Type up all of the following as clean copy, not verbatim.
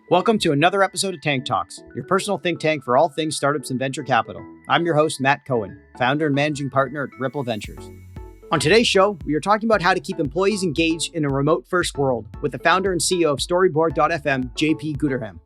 Welcome to another episode of Tank Talks, your personal think tank for all things startups and venture capital. I'm your host, Matt Cohen, founder and managing partner at Ripple Ventures. On today's show, we are talking about how to keep employees engaged in a remote-first world with the founder and CEO of Storyboard.fm, JP Gooderham.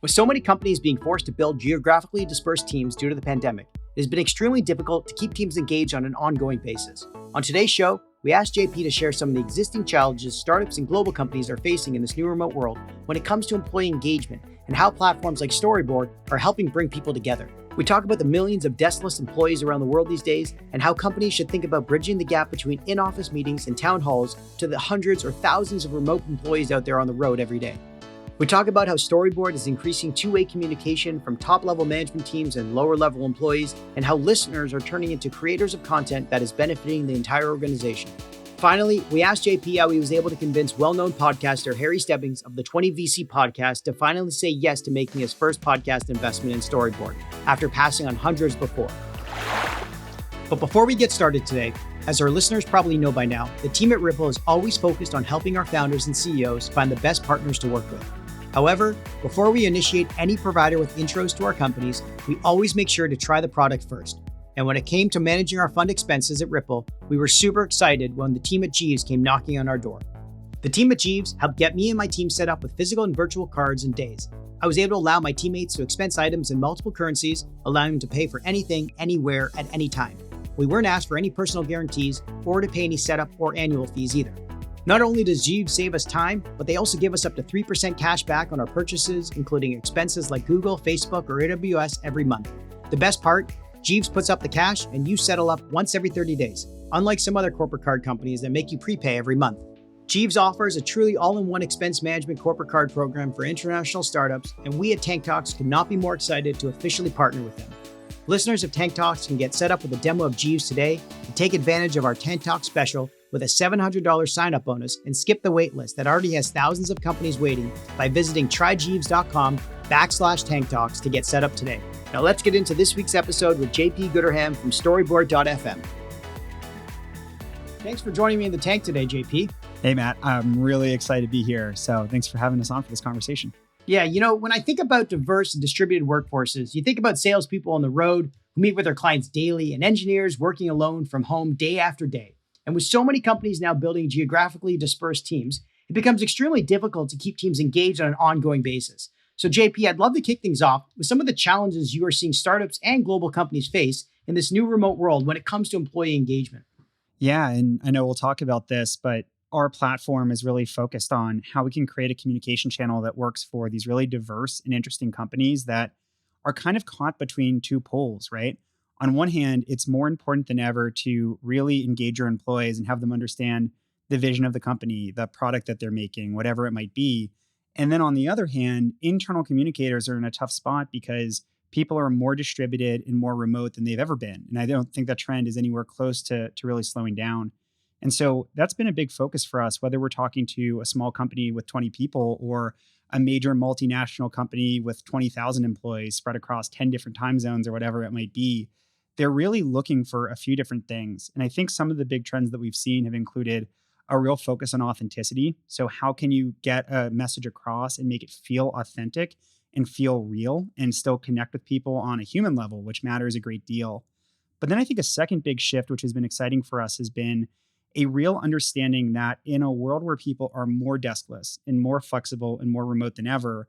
With so many companies being forced to build geographically dispersed teams due to the pandemic, it has been extremely difficult to keep teams engaged on an ongoing basis. On today's show, we asked JP to share some of the existing challenges startups and global companies are facing in this new remote world when it comes to employee engagement and how platforms like Storyboard are helping bring people together. We talk about the millions of deskless employees around the world these days and how companies should think about bridging the gap between in-office meetings and town halls to the hundreds or thousands of remote employees out there on the road every day. We talk about how Storyboard is increasing two-way communication from top-level management teams and lower-level employees, and how listeners are turning into creators of content that is benefiting the entire organization. Finally, we asked JP how he was able to convince well-known podcaster Harry Stebbings of the 20 VC podcast to finally say yes to making his first podcast investment in Storyboard, after passing on hundreds before. But before we get started today, as our listeners probably know by now, the team at Ripple is always focused on helping our founders and CEOs find the best partners to work with. However, before we initiate any provider with intros to our companies, we always make sure to try the product first. And when it came to managing our fund expenses at Ripple, we were super excited when the team at Jeeves came knocking on our door. The team at Jeeves helped get me and my team set up with physical and virtual cards in days. I was able to allow my teammates to expense items in multiple currencies, allowing them to pay for anything, anywhere, at any time. We weren't asked for any personal guarantees or to pay any setup or annual fees either. Not only does Jeeves save us time, but they also give us up to 3% cash back on our purchases, including expenses like Google, Facebook, or AWS every month. The best part, Jeeves puts up the cash and you settle up once every 30 days, unlike some other corporate card companies that make you prepay every month. Jeeves offers a truly all-in-one expense management corporate card program for international startups, and we at Tank Talks could not be more excited to officially partner with them. Listeners of Tank Talks can get set up with a demo of Jeeves today and take advantage of our Tank Talks special with a $700 sign-up bonus and skip the wait list that already has thousands of companies waiting by visiting tryjeeves.com/Tank Talks to get set up today. Now let's get into this week's episode with JP Gooderham from Storyboard.fm. Thanks for joining me in the tank today, JP. Hey, Matt. I'm really excited to be here. So thanks for having us on for this conversation. Yeah, when I think about diverse and distributed workforces, you think about salespeople on the road who meet with their clients daily and engineers working alone from home day after day. And with so many companies now building geographically dispersed teams, it becomes extremely difficult to keep teams engaged on an ongoing basis. So JP, I'd love to kick things off with some of the challenges you are seeing startups and global companies face in this new remote world when it comes to employee engagement. Yeah, and I know we'll talk about this, but our platform is really focused on how we can create a communication channel that works for these really diverse and interesting companies that are kind of caught between two poles, right? On one hand, it's more important than ever to really engage your employees and have them understand the vision of the company, the product that they're making, whatever it might be. And then on the other hand, internal communicators are in a tough spot because people are more distributed and more remote than they've ever been. And I don't think that trend is anywhere close to really slowing down. And so that's been a big focus for us, whether we're talking to a small company with 20 people or a major multinational company with 20,000 employees spread across 10 different time zones or whatever it might be. They're really looking for a few different things. And I think some of the big trends that we've seen have included a real focus on authenticity. So how can you get a message across and make it feel authentic and feel real and still connect with people on a human level, which matters a great deal. But then I think a second big shift, which has been exciting for us, has been a real understanding that in a world where people are more deskless and more flexible and more remote than ever,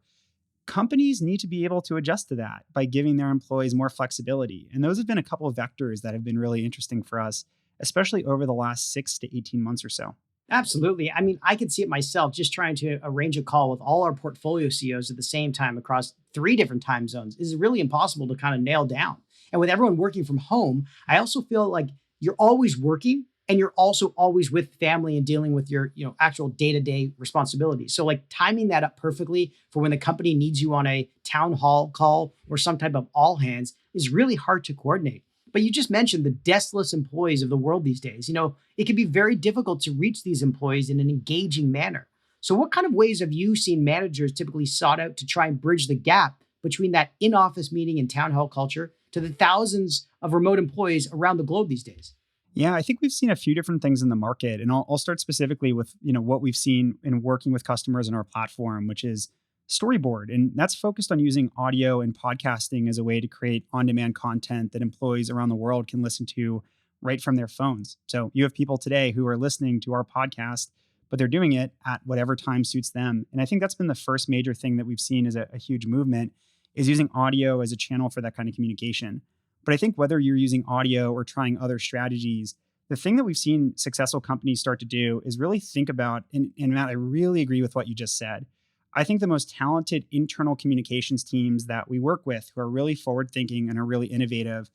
companies need to be able to adjust to that by giving their employees more flexibility. And those have been a couple of vectors that have been really interesting for us, especially over the last 6 to 18 months or so. Absolutely. I mean, I could see it myself just trying to arrange a call with all our portfolio CEOs at the same time across 3 different time zones is really impossible to kind of nail down. And with everyone working from home, I also feel like you're always working and you're also always with family and dealing with your, actual day-to-day responsibilities. So like timing that up perfectly for when the company needs you on a town hall call or some type of all hands is really hard to coordinate. But you just mentioned the deskless employees of the world these days. It can be very difficult to reach these employees in an engaging manner. So what kind of ways have you seen managers typically sought out to try and bridge the gap between that in-office meeting and town hall culture to the thousands of remote employees around the globe these days? Yeah, I think we've seen a few different things in the market, and I'll start specifically with what we've seen in working with customers in our platform, which is Storyboard. And that's focused on using audio and podcasting as a way to create on-demand content that employees around the world can listen to right from their phones. So you have people today who are listening to our podcast, but they're doing it at whatever time suits them. And I think that's been the first major thing that we've seen as a huge movement, is using audio as a channel for that kind of communication. But I think whether you're using audio or trying other strategies, the thing that we've seen successful companies start to do is really think about, and Matt, I really agree with what you just said. I think the most talented internal communications teams that we work with, who are really forward thinking and are really innovative,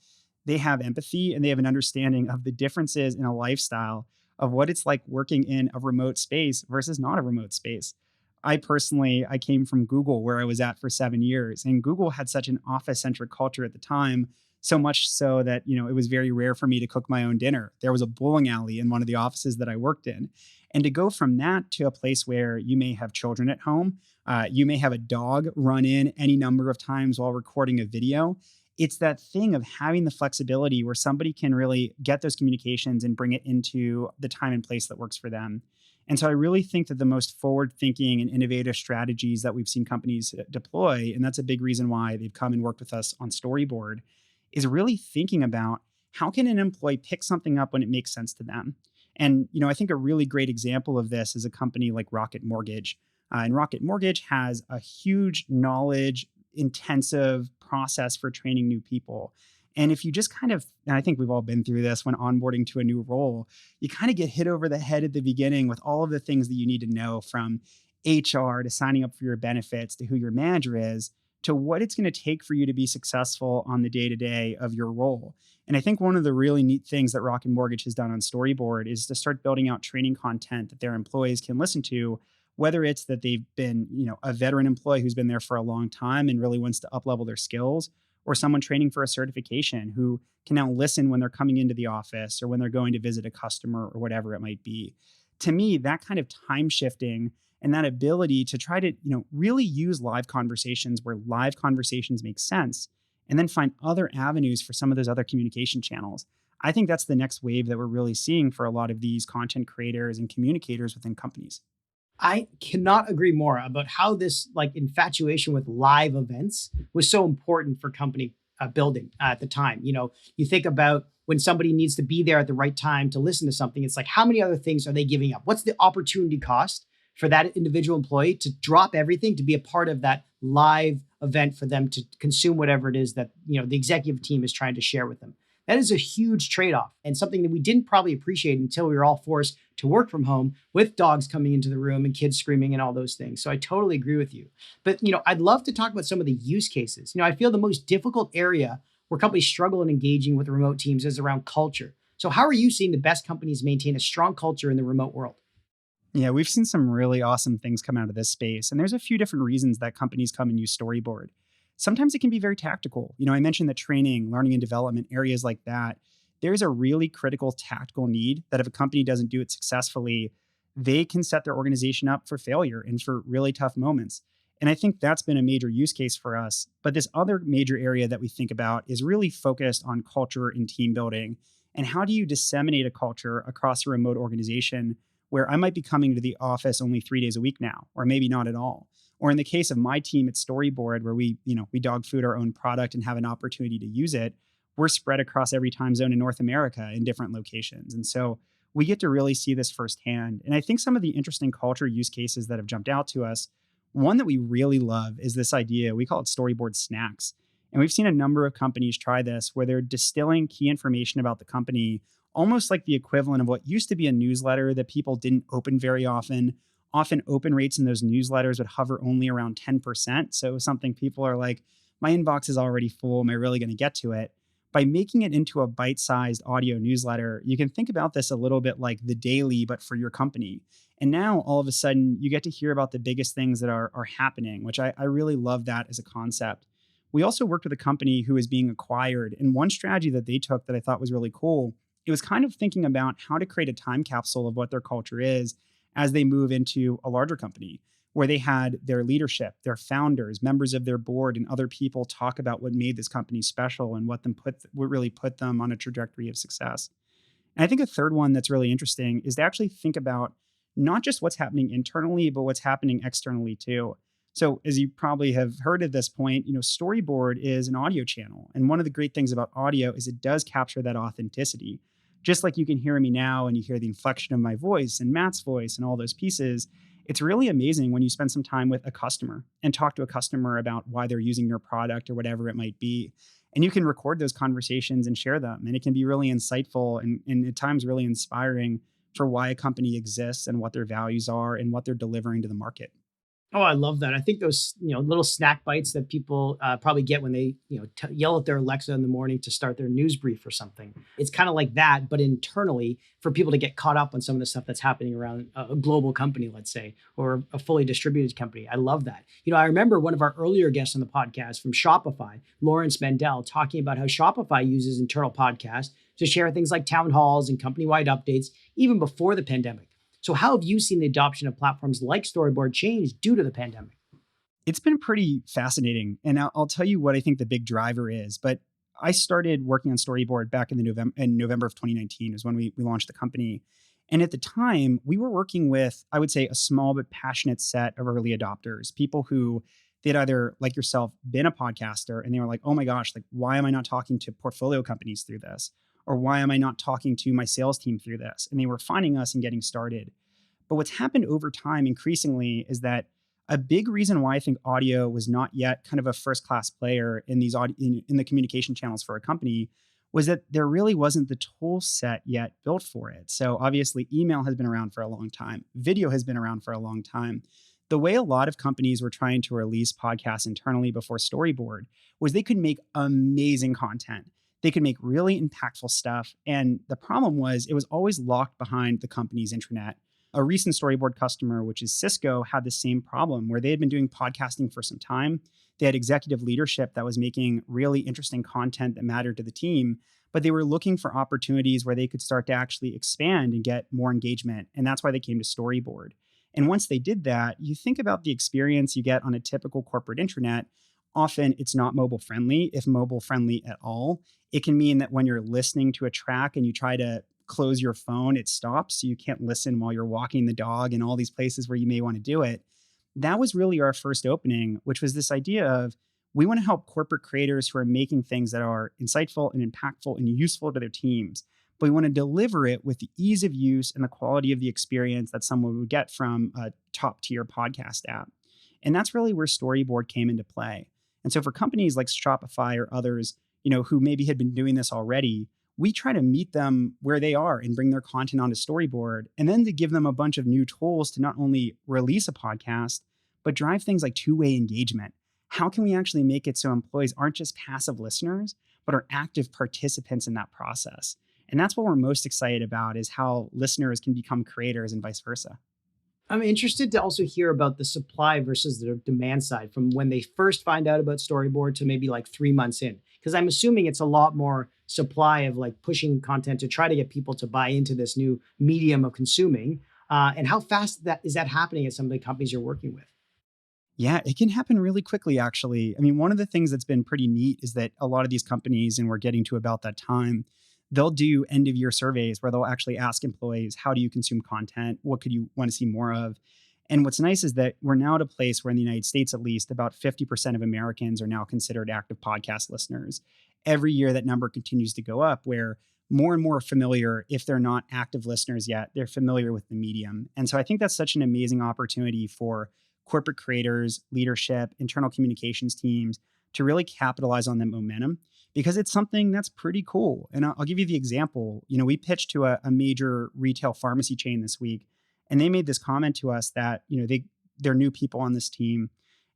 they have empathy and they have an understanding of the differences in a lifestyle of what it's like working in a remote space versus not a remote space. I came from Google, where I was at for 7 years, and Google had such an office centric culture at the time. So much so that, it was very rare for me to cook my own dinner. There was a bowling alley in one of the offices that I worked in. And to go from that to a place where you may have children at home, you may have a dog run in any number of times while recording a video. It's that thing of having the flexibility where somebody can really get those communications and bring it into the time and place that works for them. And so I really think that the most forward thinking and innovative strategies that we've seen companies deploy, and that's a big reason why they've come and worked with us on Storyboard, is really thinking about how can an employee pick something up when it makes sense to them. And, I think a really great example of this is a company like Rocket Mortgage. And Rocket Mortgage has a huge knowledge intensive process for training new people. And if you just and I think we've all been through this when onboarding to a new role, you kind of get hit over the head at the beginning with all of the things that you need to know, from HR to signing up for your benefits to who your manager is, to what it's going to take for you to be successful on the day-to-day of your role. And I think one of the really neat things that Rocket Mortgage has done on Storyboard is to start building out training content that their employees can listen to, whether it's that they've been, a veteran employee who's been there for a long time and really wants to up-level their skills, or someone training for a certification who can now listen when they're coming into the office or when they're going to visit a customer or whatever it might be. To me, that kind of time shifting and that ability to try to, really use live conversations where live conversations make sense, and then find other avenues for some of those other communication channels. I think that's the next wave that we're really seeing for a lot of these content creators and communicators within companies. I cannot agree more about how this infatuation with live events was so important for company building at the time. You think about when somebody needs to be there at the right time to listen to something, it's like, how many other things are they giving up? What's the opportunity cost for that individual employee to drop everything to be a part of that live event, for them to consume whatever it is that, the executive team is trying to share with them? That is a huge trade-off, and something that we didn't probably appreciate until we were all forced to work from home with dogs coming into the room and kids screaming and all those things. So I totally agree with you. But, I'd love to talk about some of the use cases. I feel the most difficult area where companies struggle in engaging with remote teams is around culture. So how are you seeing the best companies maintain a strong culture in the remote world? Yeah, we've seen some really awesome things come out of this space. And there's a few different reasons that companies come and use Storyboard. Sometimes it can be very tactical. I mentioned that training, learning and development, areas like that, there's a really critical tactical need that if a company doesn't do it successfully, they can set their organization up for failure and for really tough moments. And I think that's been a major use case for us. But this other major area that we think about is really focused on culture and team building. And how do you disseminate a culture across a remote organization where I might be coming to the office only 3 days a week now, or maybe not at all? Or in the case of my team at Storyboard, where we dog food our own product and have an opportunity to use it, we're spread across every time zone in North America in different locations. And so we get to really see this firsthand. And I think some of the interesting culture use cases that have jumped out to us, one that we really love is this idea, we call it Storyboard Snacks. And we've seen a number of companies try this, where they're distilling key information about the company, almost like the equivalent of what used to be a newsletter that people didn't open very often. Often open rates in those newsletters would hover only around 10%. So something people are like, my inbox is already full. Am I really going to get to it? By making it into a bite-sized audio newsletter, you can think about this a little bit like the daily, but for your company. And now all of a sudden you get to hear about the biggest things that are happening, which I really love that as a concept. We also worked with a company who is being acquired. And one strategy that they took that I thought was really cool, it was kind of thinking about how to create a time capsule of what their culture is as they move into a larger company, where they had their leadership, their founders, members of their board, and other people talk about what made this company special and what really put them on a trajectory of success. And I think a third one that's really interesting is to actually think about not just what's happening internally, but what's happening externally too. So as you probably have heard at this point, Storyboard is an audio channel. And one of the great things about audio is it does capture that authenticity. Just like you can hear me now and you hear the inflection of my voice and Matt's voice and all those pieces, it's really amazing when you spend some time with a customer and talk to a customer about why they're using your product or whatever it might be. And you can record those conversations and share them. And it can be really insightful and at times really inspiring for why a company exists and what their values are and what they're delivering to the market. Oh, I love that. I think those, little snack bites that people probably get when they, yell at their Alexa in the morning to start their news brief or something. It's kind of like that, but internally for people to get caught up on some of the stuff that's happening around a global company, let's say, or a fully distributed company. I love that. I remember one of our earlier guests on the podcast from Shopify, Lawrence Mendel, talking about how Shopify uses internal podcasts to share things like town halls and company-wide updates, even before the pandemic. So how have you seen the adoption of platforms like Storyboard change due to the pandemic? It's been pretty fascinating. And I'll tell you what I think the big driver is. But I started working on Storyboard back in November of 2019 is when we launched the company. And at the time, we were working with, I would say, a small but passionate set of early adopters, people who they'd either, like yourself, been a podcaster and they were like, oh my gosh, like, why am I not talking to portfolio companies through this? Or why am I not talking to my sales team through this? And they were finding us and getting started. But what's happened over time increasingly is that a big reason why I think audio was not yet kind of a first-class player in these in the communication channels for a company was that there really wasn't the tool set yet built for it. So obviously, email has been around for a long time. Video has been around for a long time. The way a lot of companies were trying to release podcasts internally before Storyboard was they could make amazing content. They could make really impactful stuff. And the problem was it was always locked behind the company's intranet. A recent Storyboard customer, which is Cisco, had the same problem where they had been doing podcasting for some time. They had executive leadership that was making really interesting content that mattered to the team, but they were looking for opportunities where they could start to actually expand and get more engagement. And that's why they came to Storyboard. And once they did that, you think about the experience you get on a typical corporate intranet. Often it's not mobile friendly, if mobile friendly at all. It can mean that when you're listening to a track and you try to close your phone, it stops. So you can't listen while you're walking the dog and all these places where you may want to do it. That was really our first opening, which was this idea of we want to help corporate creators who are making things that are insightful and impactful and useful to their teams. But we want to deliver it with the ease of use and the quality of the experience that someone would get from a top tier podcast app. And that's really where Storyboard came into play. And so for companies like Shopify or others, who maybe had been doing this already, we try to meet them where they are and bring their content onto Storyboard, and then to give them a bunch of new tools to not only release a podcast, but drive things like two-way engagement. How can we actually make it so employees aren't just passive listeners, but are active participants in that process? And that's what we're most excited about, is how listeners can become creators and vice versa. I'm interested to also hear about the supply versus the demand side from when they first find out about Storyboard to maybe like 3 months in. Because I'm assuming it's a lot more supply of like pushing content to try to get people to buy into this new medium of consuming. And how fast is that happening at some of the companies you're working with? Yeah, it can happen really quickly, actually. I mean, one of the things that's been pretty neat is that a lot of these companies, and we're getting to about that time, they'll do end of year surveys where they'll actually ask employees, how do you consume content? What could you want to see more of? And what's nice is that we're now at a place where in the United States, at least, about 50% of Americans are now considered active podcast listeners. Every year, that number continues to go up, where more and more familiar, if they're not active listeners yet, they're familiar with the medium. And so I think that's such an amazing opportunity for corporate creators, leadership, internal communications teams to really capitalize on that momentum, because it's something that's pretty cool. And I'll give you the example. We pitched to a major retail pharmacy chain this week, and they made this comment to us that, they're new people on this team.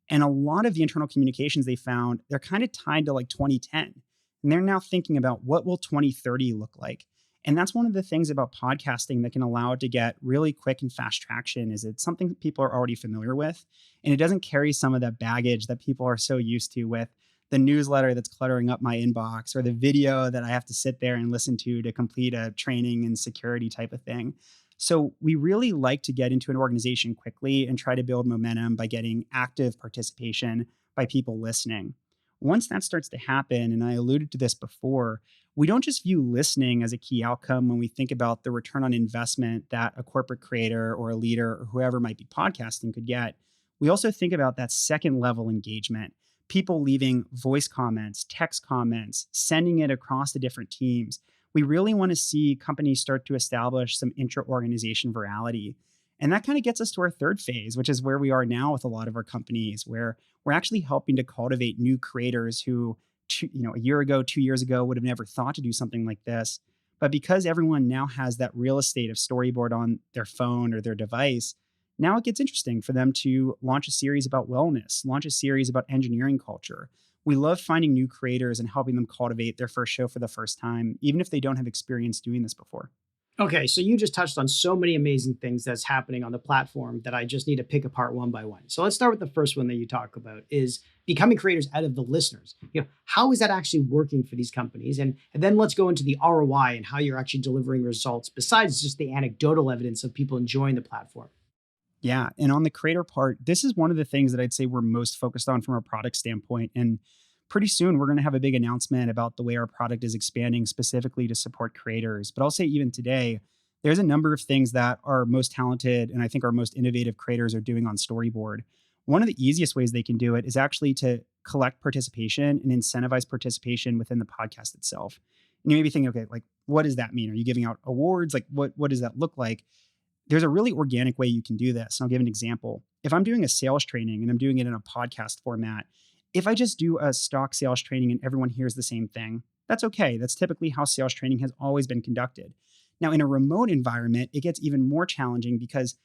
And a lot of the internal communications they found, they're kind of tied to like 2010. And they're now thinking about what will 2030 look like. And that's one of the things about podcasting that can allow it to get really quick and fast traction, is it's something that people are already familiar with. And it doesn't carry some of that baggage that people are so used to with the newsletter that's cluttering up my inbox, or the video that I have to sit there and listen to complete a training and security type of thing. So we really like to get into an organization quickly and try to build momentum by getting active participation by people listening. Once that starts to happen, and I alluded to this before, we don't just view listening as a key outcome when we think about the return on investment that a corporate creator or a leader or whoever might be podcasting could get. We also think about that second level engagement, people leaving voice comments, text comments, sending it across the different teams. We really want to see companies start to establish some intra-organization virality. And that kind of gets us to our third phase, which is where we are now with a lot of our companies, where we're actually helping to cultivate new creators who, a year ago, 2 years ago, would have never thought to do something like this. But because everyone now has that real estate of Storyboard on their phone or their device, now it gets interesting for them to launch a series about wellness, launch a series about engineering culture. We love finding new creators and helping them cultivate their first show for the first time, even if they don't have experience doing this before. Okay, so you just touched on so many amazing things that's happening on the platform that I just need to pick apart one by one. So let's start with the first one that you talk about is becoming creators out of the listeners. How is that actually working for these companies? And then let's go into the ROI and how you're actually delivering results besides just the anecdotal evidence of people enjoying the platform. Yeah. And on the creator part, this is one of the things that I'd say we're most focused on from a product standpoint. And pretty soon we're going to have a big announcement about the way our product is expanding specifically to support creators. But I'll say even today, there's a number of things that our most talented and I think our most innovative creators are doing on Storyboard. One of the easiest ways they can do it is actually to collect participation and incentivize participation within the podcast itself. And you may be thinking, okay, like, what does that mean? Are you giving out awards? Like, what does that look like? There's a really organic way you can do this. And I'll give an example. If I'm doing a sales training and I'm doing it in a podcast format, if I just do a stock sales training and everyone hears the same thing, that's okay. That's typically how sales training has always been conducted. Now, in a remote environment, it gets even more challenging because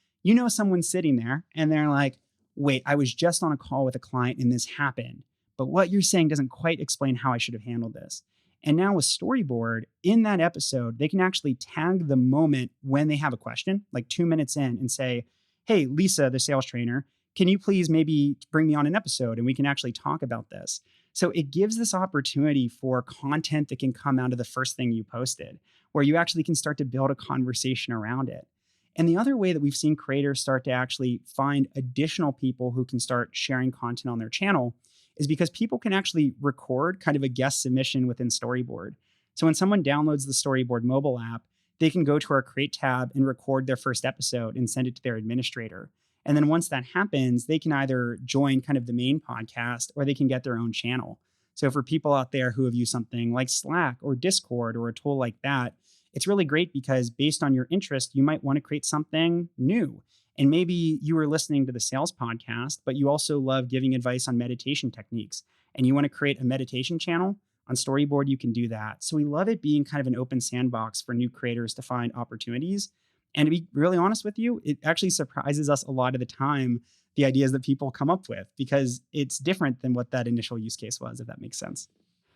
someone's sitting there and they're like, wait, I was just on a call with a client and this happened. But what you're saying doesn't quite explain how I should have handled this. And now with Storyboard, in that episode, they can actually tag the moment when they have a question, like 2 minutes in, and say, hey, Lisa, the sales trainer, can you please maybe bring me on an episode and we can actually talk about this? So it gives this opportunity for content that can come out of the first thing you posted, where you actually can start to build a conversation around it. And the other way that we've seen creators start to actually find additional people who can start sharing content on their channel is because people can actually record kind of a guest submission within Storyboard. So when someone downloads the Storyboard mobile app, they can go to our Create tab and record their first episode and send it to their administrator. And then once that happens, they can either join kind of the main podcast or they can get their own channel. So for people out there who have used something like Slack or Discord or a tool like that, it's really great because based on your interest, you might want to create something new. And maybe you were listening to the sales podcast, but you also love giving advice on meditation techniques and you want to create a meditation channel. On Storyboard, you can do that. So we love it being kind of an open sandbox for new creators to find opportunities. And to be really honest with you, it actually surprises us a lot of the time, the ideas that people come up with, because it's different than what that initial use case was, if that makes sense.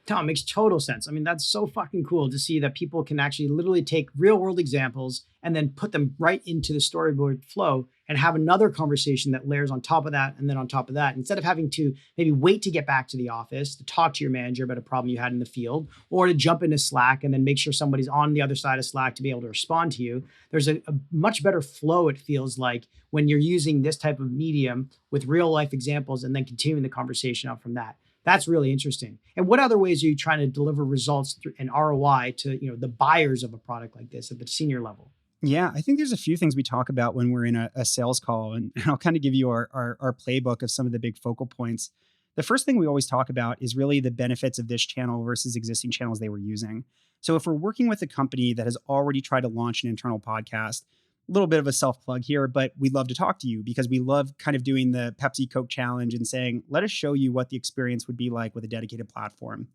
Tom, makes total sense. I mean, that's so fucking cool to see that people can actually literally take real world examples and then put them right into the Storyboard flow and have another conversation that layers on top of that and then on top of that. Instead of having to maybe wait to get back to the office to talk to your manager about a problem you had in the field or to jump into Slack and then make sure somebody's on the other side of Slack to be able to respond to you, there's a much better flow, it feels like, when you're using this type of medium with real life examples and then continuing the conversation out from that. That's really interesting. And what other ways are you trying to deliver results and ROI to the buyers of a product like this at the senior level? Yeah, I think there's a few things we talk about when we're in a sales call, and I'll kind of give you our playbook of some of the big focal points. The first thing we always talk about is really the benefits of this channel versus existing channels they were using. So if we're working with a company that has already tried to launch an internal podcast, a little bit of a self-plug here, but we'd love to talk to you because we love kind of doing the Pepsi Coke challenge and saying, let us show you what the experience would be like with a dedicated platform.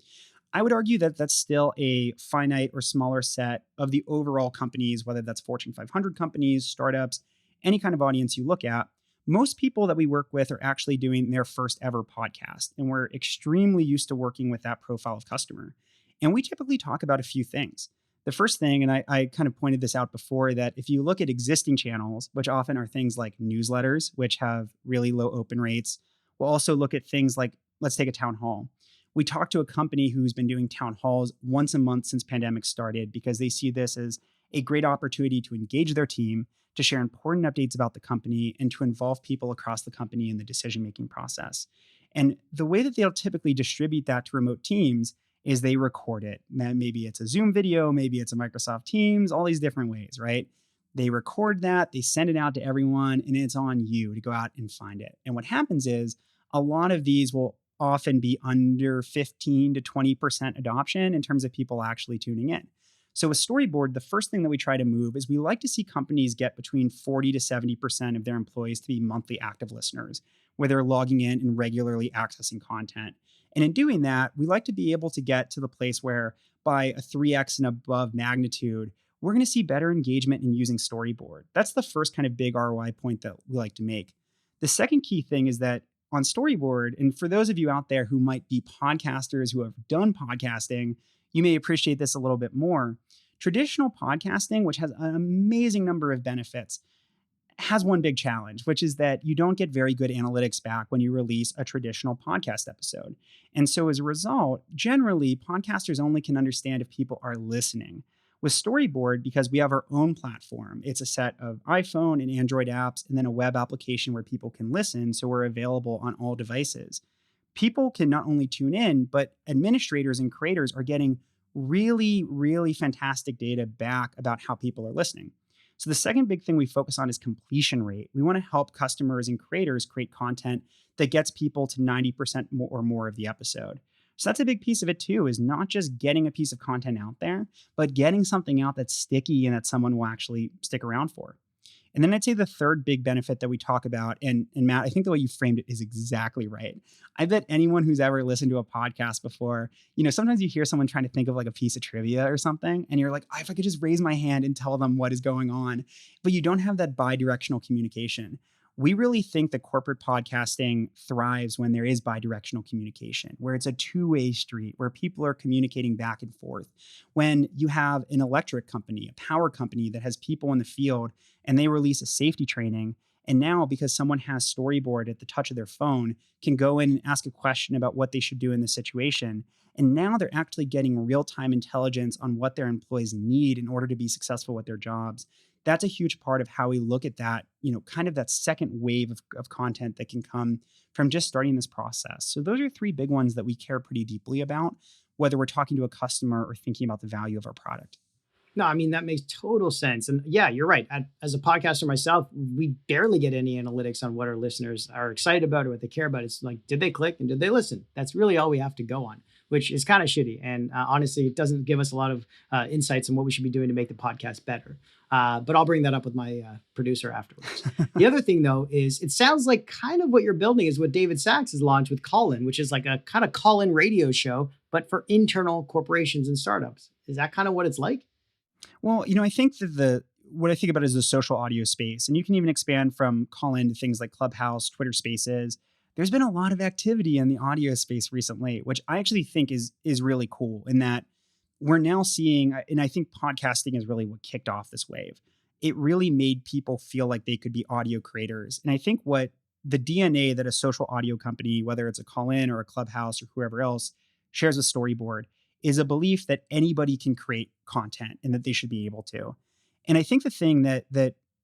I would argue that that's still a finite or smaller set of the overall companies, whether that's Fortune 500 companies, startups, any kind of audience you look at. Most people that we work with are actually doing their first ever podcast, and we're extremely used to working with that profile of customer. And we typically talk about a few things. The first thing, and I kind of pointed this out before, that if you look at existing channels, which often are things like newsletters, which have really low open rates, we'll also look at things like, let's take a town hall. We talked to a company who's been doing town halls once a month since pandemic started because they see this as a great opportunity to engage their team, to share important updates about the company, and to involve people across the company in the decision-making process. And the way that they'll typically distribute that to remote teams is they record it. Maybe it's a Zoom video, maybe it's a Microsoft Teams, all these different ways, right? They record that, they send it out to everyone, and it's on you to go out and find it. And what happens is a lot of these will often be under 15 to 20% adoption in terms of people actually tuning in. So with Storyboard, the first thing that we try to move is we like to see companies get between 40 to 70% of their employees to be monthly active listeners, where they're logging in and regularly accessing content. And in doing that, we like to be able to get to the place where by a 3x and above magnitude, we're going to see better engagement in using Storyboard. That's the first kind of big ROI point that we like to make. The second key thing is that on Storyboard, and for those of you out there who might be podcasters who have done podcasting, you may appreciate this a little bit more. Traditional podcasting, which has an amazing number of benefits, has one big challenge, which is that you don't get very good analytics back when you release a traditional podcast episode. And so as a result, generally, podcasters only can understand if people are listening. With Storyboard, because we have our own platform, it's a set of iPhone and Android apps, and then a web application where people can listen. So we're available on all devices. People can not only tune in, but administrators and creators are getting really, really fantastic data back about how people are listening. So the second big thing we focus on is completion rate. We want to help customers and creators create content that gets people to 90% more or more of the episode. So that's a big piece of it too, is not just getting a piece of content out there, but getting something out that's sticky and that someone will actually stick around for. And then I'd say the third big benefit that we talk about, and Matt, I think the way you framed it is exactly right. I bet anyone who's ever listened to a podcast before, sometimes you hear someone trying to think of like a piece of trivia or something, and you're like, if I could just raise my hand and tell them what is going on, but you don't have that bi-directional communication. We really think that corporate podcasting thrives when there is bi-directional communication, where it's a two-way street, where people are communicating back and forth. When you have an electric company, a power company that has people in the field and they release a safety training, and now because someone has Storyboard at the touch of their phone, can go in and ask a question about what they should do in the situation. And now they're actually getting real-time intelligence on what their employees need in order to be successful with their jobs. That's a huge part of how we look at that, kind of that second wave of content that can come from just starting this process. So those are three big ones that we care pretty deeply about, whether we're talking to a customer or thinking about the value of our product. No, I mean, that makes total sense. And yeah, you're right. As a podcaster myself, we barely get any analytics on what our listeners are excited about or what they care about. It's like, did they click and did they listen? That's really all we have to go on, which is kind of shitty. And honestly, it doesn't give us a lot of insights on what we should be doing to make the podcast better. But I'll bring that up with my producer afterwards. The other thing, though, is it sounds like kind of what you're building is what David Sachs has launched with Call-In, which is like a kind of call-in radio show, but for internal corporations and startups. Is that kind of what it's like? Well, I think that what I think about is the social audio space, and you can even expand from Call-In to things like Clubhouse, Twitter Spaces. There's been a lot of activity in the audio space recently, which I actually think is really cool in that we're now seeing, and I think podcasting is really what kicked off this wave. It really made people feel like they could be audio creators. And I think what the DNA that a social audio company, whether it's a Call-In or a Clubhouse or whoever else, shares with Storyboard is a belief that anybody can create content and that they should be able to. And I think the thing that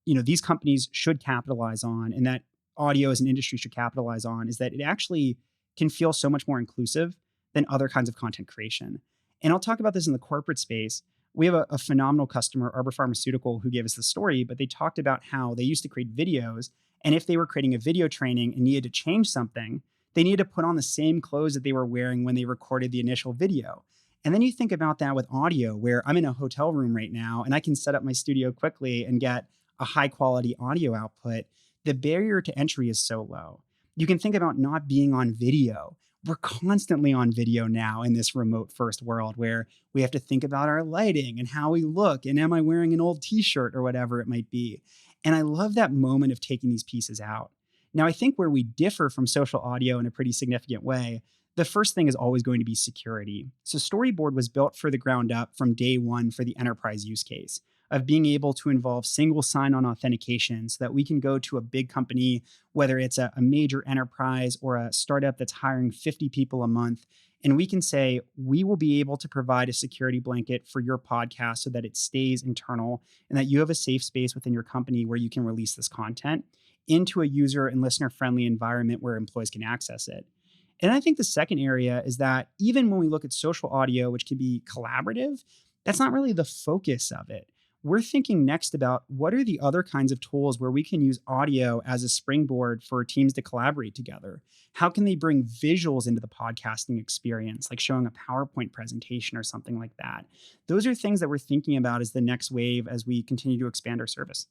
these companies should capitalize on, and that audio as an industry should capitalize on, is that it actually can feel so much more inclusive than other kinds of content creation. And I'll talk about this in the corporate space. We have a phenomenal customer, Arbor Pharmaceutical, who gave us the story, but they talked about how they used to create videos. And if they were creating a video training and needed to change something, they needed to put on the same clothes that they were wearing when they recorded the initial video. And then you think about that with audio, where I'm in a hotel room right now and I can set up my studio quickly and get a high quality audio output. The barrier to entry is so low. You can think about not being on video. We're constantly on video now in this remote first world where we have to think about our lighting and how we look and am I wearing an old t-shirt or whatever it might be. And I love that moment of taking these pieces out. Now, I think where we differ from social audio in a pretty significant way, the first thing is always going to be security. So Storyboard was built for the ground up from day one for the enterprise use case of being able to involve single sign-on authentication so that we can go to a big company, whether it's a major enterprise or a startup that's hiring 50 people a month, and we can say, we will be able to provide a security blanket for your podcast so that it stays internal and that you have a safe space within your company where you can release this content into a user and listener-friendly environment where employees can access it. And I think the second area is that even when we look at social audio, which can be collaborative, that's not really the focus of it. we're thinking next about what are the other kinds of tools where we can use audio as a springboard for teams to collaborate together. How can they bring visuals into the podcasting experience, like showing a PowerPoint presentation or something like that? Those are things that we're thinking about as the next wave as we continue to expand our service.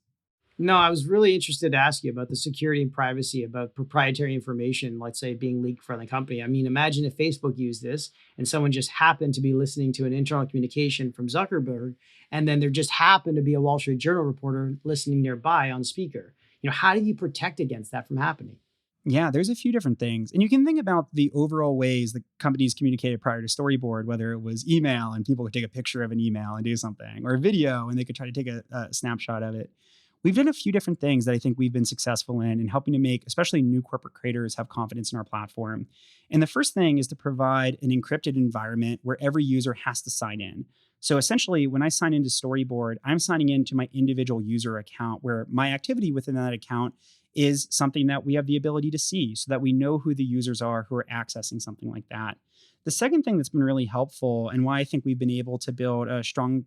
No, I was really interested to ask you about the security and privacy, about proprietary information, let's say being leaked from the company. I mean, imagine if Facebook used this and someone just happened to be listening to an internal communication from Zuckerberg, and then there just happened to be a Wall Street Journal reporter listening nearby on speaker. How do you protect against that from happening? Yeah, there's a few different things. And you can think about the overall ways that companies communicated prior to Storyboard, whether it was email and people could take a picture of an email and do something, or video and they could try to take a snapshot of it. We've done a few different things that I think we've been successful in helping to make, especially new corporate creators, have confidence in our platform. And the first thing is to provide an encrypted environment where every user has to sign in. So essentially, when I sign into Storyboard, I'm signing into my individual user account where my activity within that account is something that we have the ability to see so that we know who the users are who are accessing something like that. The second thing that's been really helpful and why I think we've been able to build a strong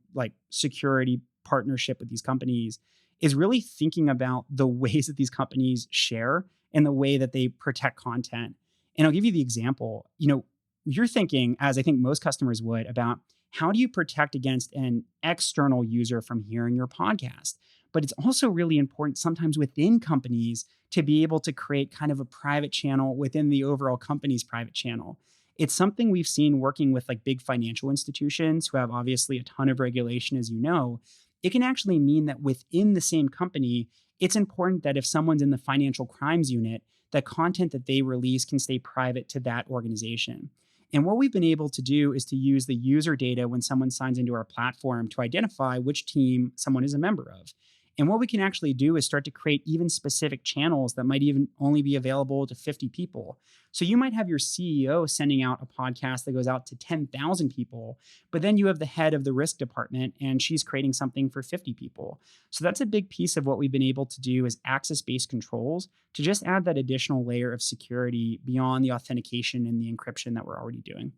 security partnership with these companies is really thinking about the ways that these companies share and the way that they protect content. And I'll give you the example. You're thinking, as I think most customers would, about how do you protect against an external user from hearing your podcast? But it's also really important sometimes within companies to be able to create kind of a private channel within the overall company's private channel. It's something we've seen working with big financial institutions who have obviously a ton of regulation, as you know. It can actually mean that within the same company, it's important that if someone's in the financial crimes unit, that content that they release can stay private to that organization. And what we've been able to do is to use the user data when someone signs into our platform to identify which team someone is a member of. And what we can actually do is start to create even specific channels that might even only be available to 50 people. So you might have your CEO sending out a podcast that goes out to 10,000 people, but then you have the head of the risk department and she's creating something for 50 people. So that's a big piece of what we've been able to do is access-based controls to just add that additional layer of security beyond the authentication and the encryption that we're already doing.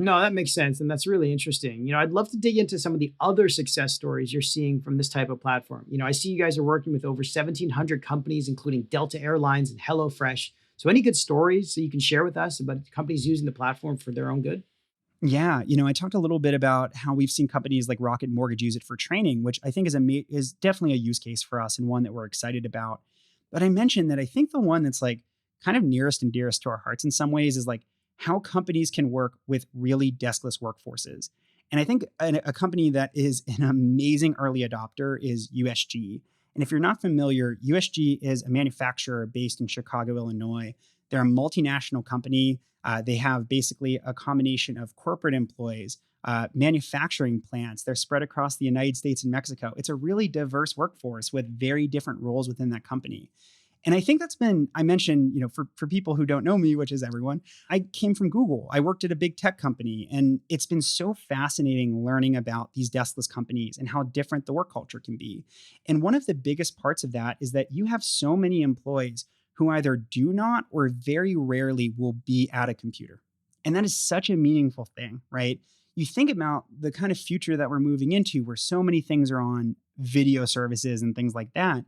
No, that makes sense. And that's really interesting. I'd love to dig into some of the other success stories you're seeing from this type of platform. I see you guys are working with over 1,700 companies, including Delta Airlines and HelloFresh. So any good stories that you can share with us about companies using the platform for their own good? Yeah, I talked a little bit about how we've seen companies like Rocket Mortgage use it for training, which I think is definitely a use case for us and one that we're excited about. But I mentioned that I think the one that's kind of nearest and dearest to our hearts in some ways is how companies can work with really deskless workforces. And I think a company that is an amazing early adopter is USG. And if you're not familiar, USG is a manufacturer based in Chicago, Illinois. They're a multinational company. They have basically a combination of corporate employees, manufacturing plants. They're spread across the United States and Mexico. It's a really diverse workforce with very different roles within that company. And I think I mentioned, for people who don't know me, which is everyone, I came from Google. I worked at a big tech company, and it's been so fascinating learning about these deskless companies and how different the work culture can be. And one of the biggest parts of that is that you have so many employees who either do not or very rarely will be at a computer. And that is such a meaningful thing, right? You think about the kind of future that we're moving into where so many things are on video services and things like that.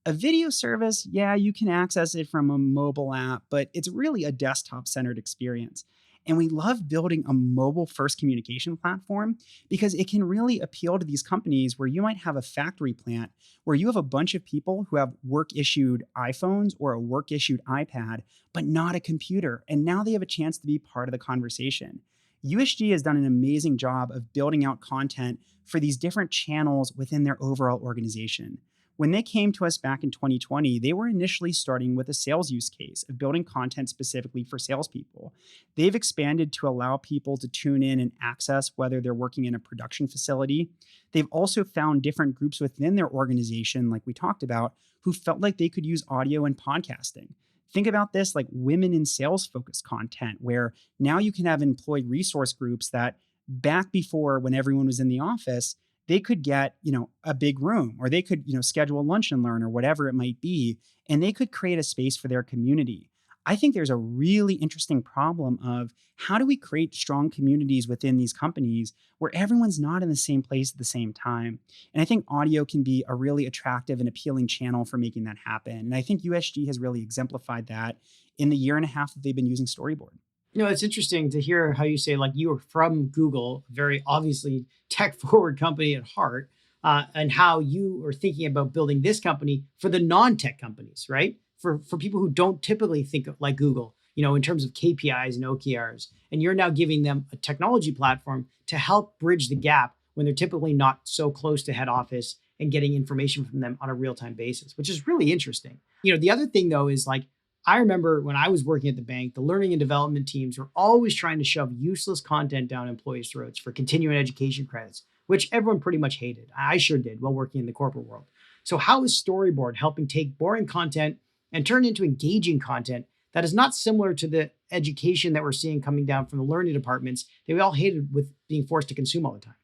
A video service, yeah, you can access it from a mobile app, but it's really a desktop-centered experience. And we love building a mobile-first communication platform because it can really appeal to these companies where you might have a factory plant where you have a bunch of people who have work-issued iPhones or a work-issued iPad, but not a computer. And now they have a chance to be part of the conversation. USG has done an amazing job of building out content for these different channels within their overall organization. When they came to us back in 2020, they were initially starting with a sales use case of building content specifically for salespeople. They've expanded to allow people to tune in and access whether they're working in a production facility. They've also found different groups within their organization, like we talked about, who felt like they could use audio and podcasting. Think about this like women in sales focused content, where now you can have employee resource groups that back before when everyone was in the office, they could get, a big room, or they could, schedule lunch and learn or whatever it might be, and they could create a space for their community. I think there's a really interesting problem of how do we create strong communities within these companies where everyone's not in the same place at the same time. And I think audio can be a really attractive and appealing channel for making that happen. And I think USG has really exemplified that in the year and a half that they've been using Storyboard. It's interesting to hear how you say, like, you were from Google, very obviously tech forward company at heart, and how you are thinking about building this company for the non-tech companies, right? For people who don't typically think of like Google, in terms of KPIs and OKRs, and you're now giving them a technology platform to help bridge the gap when they're typically not so close to head office and getting information from them on a real-time basis, which is really interesting. The other thing though is like, I remember when I was working at the bank, the learning and development teams were always trying to shove useless content down employees' throats for continuing education credits, which everyone pretty much hated. I sure did while working in the corporate world. So how is Storyboard helping take boring content and turn it into engaging content that is not similar to the education that we're seeing coming down from the learning departments that we all hated with being forced to consume all the time?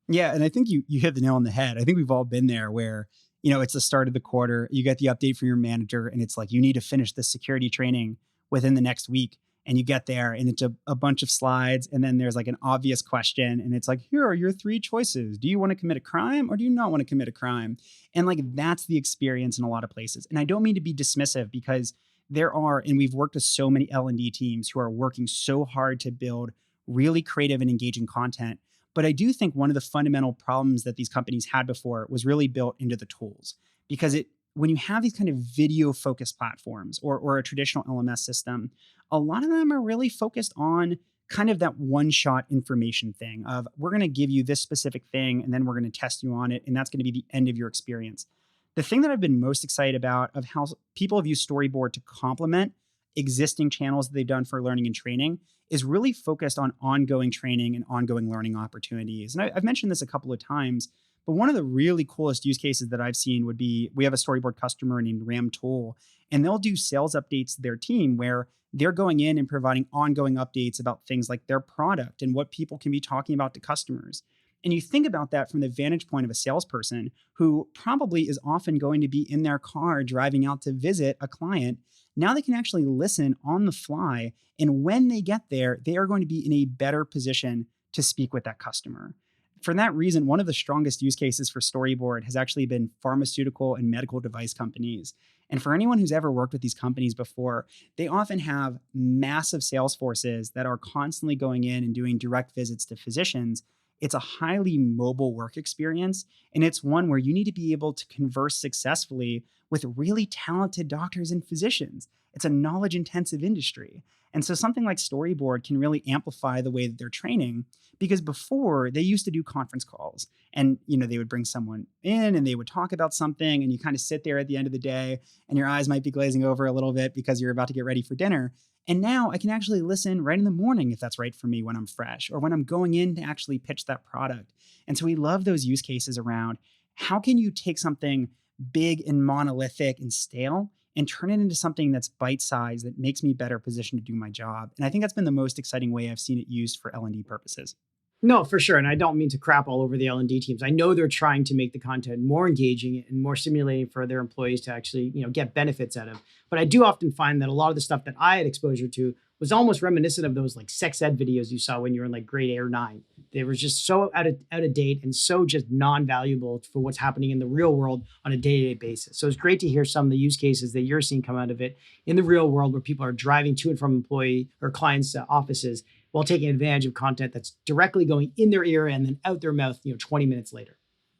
Yeah, and I think you hit the nail on the head. I think we've all been there where, it's the start of the quarter, you get the update from your manager, and it's like, you need to finish this security training within the next week. And you get there and it's a bunch of slides. And then there's like an obvious question. And it's like, here are your three choices. Do you want to commit a crime or do you not want to commit a crime? And like, that's the experience in a lot of places. And I don't mean to be dismissive because there are, and we've worked with so many L&D teams who are working so hard to build really creative and engaging content. But I do think one of the fundamental problems that these companies had before was really built into the tools, because when you have these kind of video focused platforms or a traditional LMS system, a lot of them are really focused on kind of that one shot information thing of, we're going to give you this specific thing and then we're going to test you on it. And that's going to be the end of your experience. The thing that I've been most excited about of how people have used Storyboard to complement existing channels that they've done for learning and training is really focused on ongoing training and ongoing learning opportunities. And I've mentioned this a couple of times, but one of the really coolest use cases that I've seen would be, we have a Storyboard customer named Ram Tool, and they'll do sales updates to their team where they're going in and providing ongoing updates about things like their product and what people can be talking about to customers. And you think about that from the vantage point of a salesperson who probably is often going to be in their car driving out to visit a client. Now they can actually listen on the fly. And when they get there, they are going to be in a better position to speak with that customer. For that reason, one of the strongest use cases for Storyboard has actually been pharmaceutical and medical device companies. And for anyone who's ever worked with these companies before, they often have massive sales forces that are constantly going in and doing direct visits to physicians. It's a highly mobile work experience, and it's one where you need to be able to converse successfully with really talented doctors and physicians. It's a knowledge-intensive industry. And so something like Storyboard can really amplify the way that they're training, because before they used to do conference calls and, they would bring someone in and they would talk about something and you kind of sit there at the end of the day and your eyes might be glazing over a little bit because you're about to get ready for dinner. And now I can actually listen right in the morning if that's right for me when I'm fresh or when I'm going in to actually pitch that product. And so we love those use cases around how can you take something big and monolithic and stale and turn it into something that's bite-sized that makes me better positioned to do my job. And I think that's been the most exciting way I've seen it used for L&D purposes. No, for sure. And I don't mean to crap all over the L&D teams. I know they're trying to make the content more engaging and more stimulating for their employees to actually, get benefits out of. But I do often find that a lot of the stuff that I had exposure to was almost reminiscent of those like sex ed videos you saw when you were in like grade 8 or 9. They were just so out of date and so just non-valuable for what's happening in the real world on a day-to-day basis. So it's great to hear some of the use cases that you're seeing come out of it in the real world where people are driving to and from employee or clients' offices while taking advantage of content that's directly going in their ear and then out their mouth, 20 minutes later.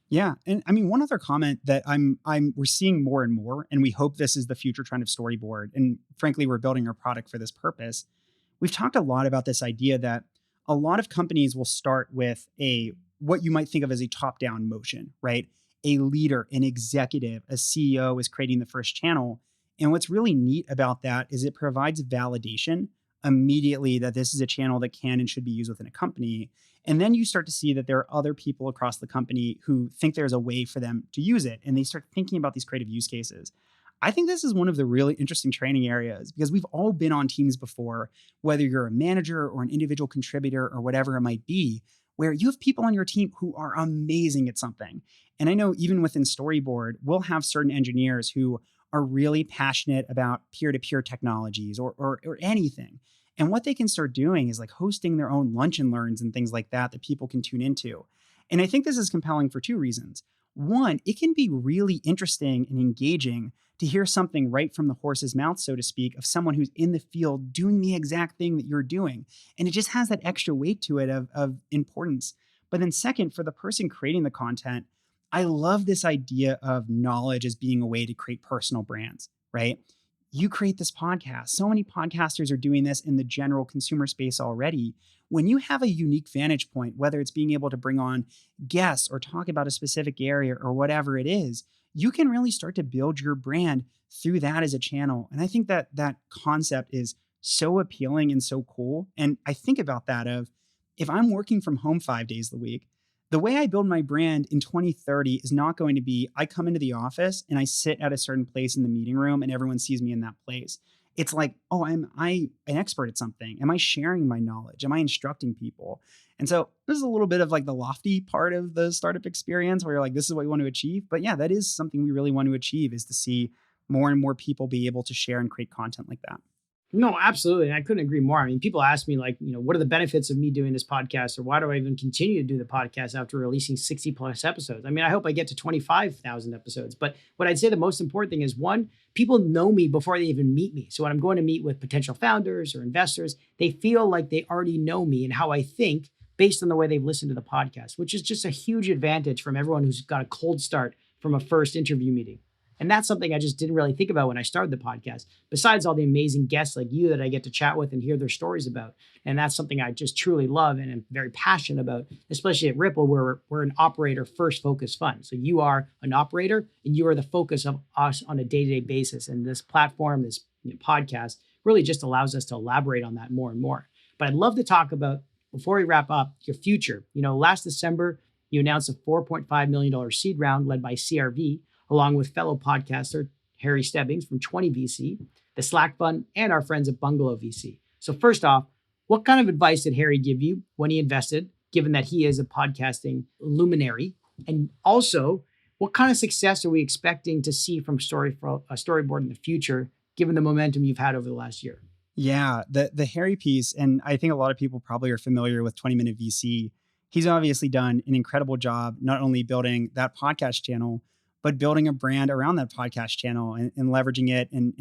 Yeah. And I mean, one other comment that we're seeing more and more, and we hope this is the future trend of Storyboard. And frankly, we're building our product for this purpose. We've talked a lot about this idea that a lot of companies will start with what you might think of as a top-down motion, right? A leader, an executive, a CEO is creating the first channel. And what's really neat about that is it provides validation immediately that this is a channel that can and should be used within a company. And then you start to see that there are other people across the company who think there's a way for them to use it. And they start thinking about these creative use cases. I think this is one of the really interesting training areas because we've all been on teams before, whether you're a manager or an individual contributor or whatever it might be, where you have people on your team who are amazing at something. And I know even within Storyboard, we'll have certain engineers who are really passionate about peer-to-peer technologies or anything. And what they can start doing is like hosting their own lunch and learns and things like that people can tune into. And I think this is compelling for two reasons. One, it can be really interesting and engaging to hear something right from the horse's mouth, so to speak, of someone who's in the field doing the exact thing that you're doing. And it just has that extra weight to it of importance. But then second, for the person creating the content, I love this idea of knowledge as being a way to create personal brands, right? You create this podcast. So many podcasters are doing this in the general consumer space already. When you have a unique vantage point, whether it's being able to bring on guests or talk about a specific area or whatever it is, you can really start to build your brand through that as a channel. And I think that that concept is so appealing and so cool. And I think about that of if I'm working from home 5 days a week, the way I build my brand in 2030 is not going to be I come into the office and I sit at a certain place in the meeting room and everyone sees me in that place. It's like, oh, am I an expert at something? Am I sharing my knowledge? Am I instructing people? And so this is a little bit of like the lofty part of the startup experience where you're like, this is what we want to achieve. But yeah, that is something we really want to achieve, is to see more and more people be able to share and create content like that. No, absolutely. And I couldn't agree more. I mean, people ask me like, what are the benefits of me doing this podcast, or why do I even continue to do the podcast after releasing 60 plus episodes? I mean, I hope I get to 25,000 episodes. But what I'd say the most important thing is, one, people know me before they even meet me. So when I'm going to meet with potential founders or investors, they feel like they already know me and how I think based on the way they've listened to the podcast, which is just a huge advantage from everyone who's got a cold start from a first interview meeting. And that's something I just didn't really think about when I started the podcast, besides all the amazing guests like you that I get to chat with and hear their stories about. And that's something I just truly love and am very passionate about, especially at Ripple, where we're an operator first focused fund. So you are an operator and you are the focus of us on a day-to-day basis. And this platform, this podcast really just allows us to elaborate on that more and more. But I'd love to talk about, before we wrap up, your future. Last December, you announced a $4.5 million seed round led by CRV, along with fellow podcaster Harry Stebbings from 20 VC, the Slack Fund, and our friends at Bungalow VC. So first off, what kind of advice did Harry give you when he invested, given that he is a podcasting luminary? And also, what kind of success are we expecting to see from Storyboard in the future, given the momentum you've had over the last year? Yeah, the Harry piece, and I think a lot of people probably are familiar with 20-Minute VC. He's obviously done an incredible job, not only building that podcast channel, but building a brand around that podcast channel and leveraging it and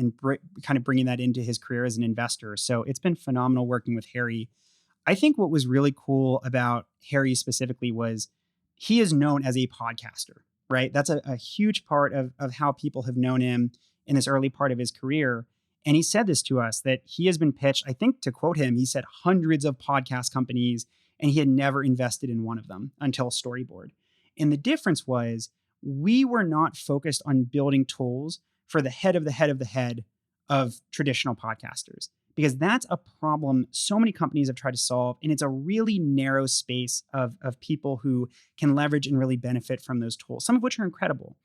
kind of bringing that into his career as an investor. So it's been phenomenal working with Harry. I think what was really cool about Harry specifically was he is known as a podcaster, right? That's a huge part of how people have known him in this early part of his career. And he said this to us, that he has been pitched, I think to quote him, he said hundreds of podcast companies, and he had never invested in one of them until Storyboard. And the difference was, we were not focused on building tools for the head of the head of the head of traditional podcasters, because that's a problem so many companies have tried to solve. And it's a really narrow space of people who can leverage and really benefit from those tools, some of which are incredible.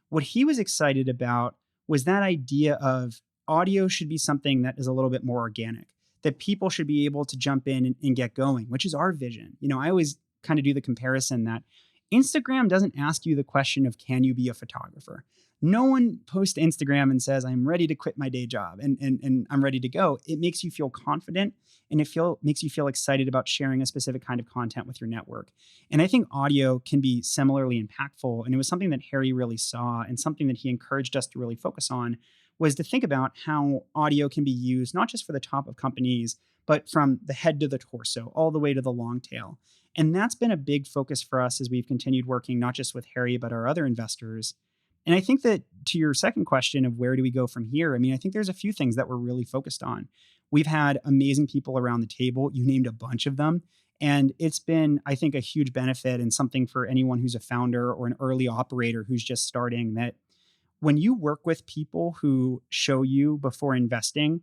What he was excited about was that idea of audio should be something that is a little bit more organic, that people should be able to jump in and get going, which is our vision. I always kind of do the comparison that Instagram doesn't ask you the question of, can you be a photographer? No one posts to Instagram and says, I'm ready to quit my day job and I'm ready to go. It makes you feel confident, and makes you feel excited about sharing a specific kind of content with your network. And I think audio can be similarly impactful. And it was something that Harry really saw, and something that he encouraged us to really focus on, was to think about how audio can be used, not just for the top of companies, but from the head to the torso, all the way to the long tail. And that's been a big focus for us as we've continued working, not just with Harry, but our other investors. And I think that to your second question of where do we go from here, I think there's a few things that we're really focused on. We've had amazing people around the table. You named a bunch of them. And it's been, I think, a huge benefit and something for anyone who's a founder or an early operator who's just starting, that when you work with people who show you before investing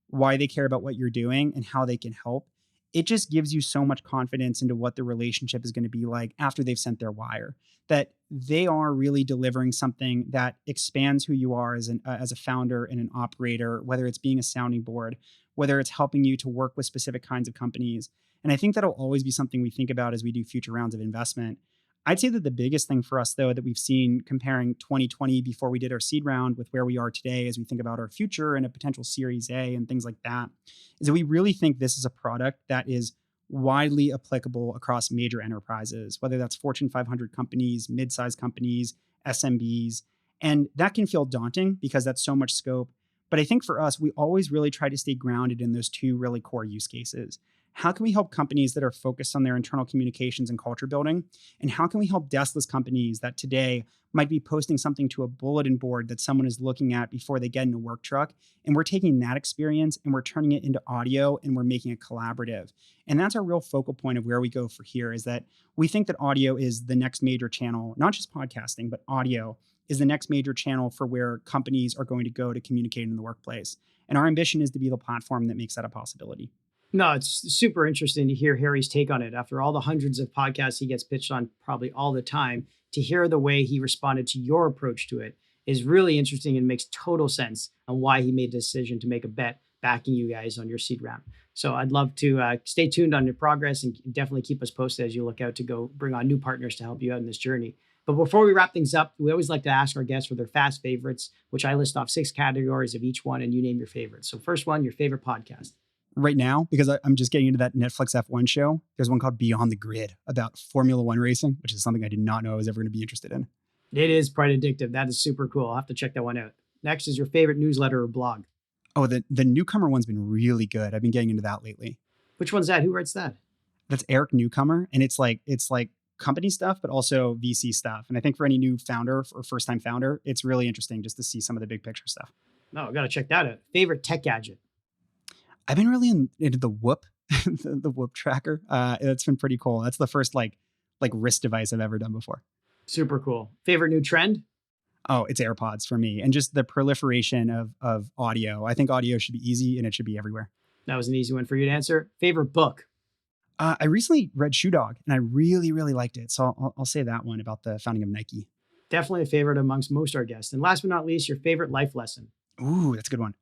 why they care about what you're doing and how they can help, it just gives you so much confidence into what the relationship is going to be like after they've sent their wire, that they are really delivering something that expands who you are as a founder and an operator, whether it's being a sounding board, whether it's helping you to work with specific kinds of companies. And I think that'll always be something we think about as we do future rounds of investment. I'd say that the biggest thing for us, though, that we've seen comparing 2020 before we did our seed round with where we are today as we think about our future and a potential Series A and things like that, is that we really think this is a product that is widely applicable across major enterprises, whether that's Fortune 500 companies, mid-sized companies, SMBs. And that can feel daunting because that's so much scope. But I think for us, we always really try to stay grounded in those two really core use cases. How can we help companies that are focused on their internal communications and culture building? And how can we help deskless companies that today might be posting something to a bulletin board that someone is looking at before they get in a work truck? And we're taking that experience and we're turning it into audio and we're making it collaborative. And that's our real focal point of where we go for here, is that we think that audio is the next major channel, not just podcasting, but audio is the next major channel for where companies are going to go to communicate in the workplace. And our ambition is to be the platform that makes that a possibility. No, it's super interesting to hear Harry's take on it. After all the hundreds of podcasts he gets pitched on probably all the time, to hear the way he responded to your approach to it is really interesting and makes total sense on why he made the decision to make a bet backing you guys on your seed round. So I'd love to stay tuned on your progress and definitely keep us posted as you look out to go bring on new partners to help you out in this journey. But before we wrap things up, we always like to ask our guests for their fast favorites, which I list off 6 categories of each one and you name your favorites. So first one, your favorite podcast. Right now, because I'm just getting into that Netflix F1 show, there's one called Beyond the Grid about Formula One racing, which is something I did not know I was ever going to be interested in. It is quite addictive. That is super cool. I'll have to check that one out. Next is your favorite newsletter or blog. Oh, the Newcomer one's been really good. I've been getting into that lately. Which one's that? Who writes that? That's Eric Newcomer. And it's like company stuff, but also VC stuff. And I think for any new founder or first-time founder, it's really interesting just to see some of the big picture stuff. No, I got to check that out. Favorite tech gadget? I've been really into the Whoop, the Whoop tracker. It's been pretty cool. That's the first like wrist device I've ever done before. Super cool. Favorite new trend? Oh, it's AirPods for me. And just the proliferation of audio. I think audio should be easy and it should be everywhere. That was an easy one for you to answer. Favorite book? I recently read Shoe Dog and I really, really liked it. So I'll say that one about the founding of Nike. Definitely a favorite amongst most of our guests. And last but not least, your favorite life lesson? Ooh, that's a good one.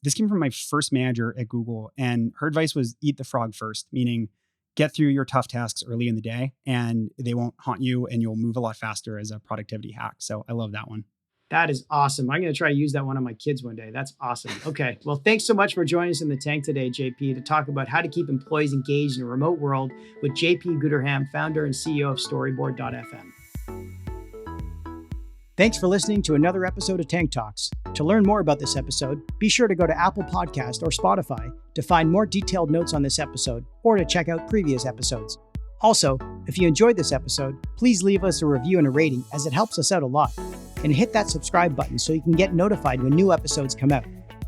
This came from my first manager at Google, and her advice was eat the frog first, meaning get through your tough tasks early in the day and they won't haunt you and you'll move a lot faster as a productivity hack. So I love that one. That is awesome. I'm going to try to use that one on my kids one day. That's awesome. Okay. Well, thanks so much for joining us in the tank today, JP, to talk about how to keep employees engaged in a remote world with JP Gooderham, founder and CEO of Storyboard.fm. Thanks for listening to another episode of Tank Talks. To learn more about this episode, be sure to go to Apple Podcast or Spotify to find more detailed notes on this episode or to check out previous episodes. Also, if you enjoyed this episode, please leave us a review and a rating as it helps us out a lot. And hit that subscribe button so you can get notified when new episodes come out.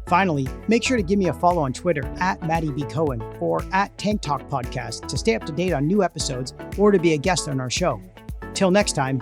Finally, make sure to give me a follow on Twitter at Matty B. Cohen or at Tank Talk Podcast to stay up to date on new episodes or to be a guest on our show. Till next time,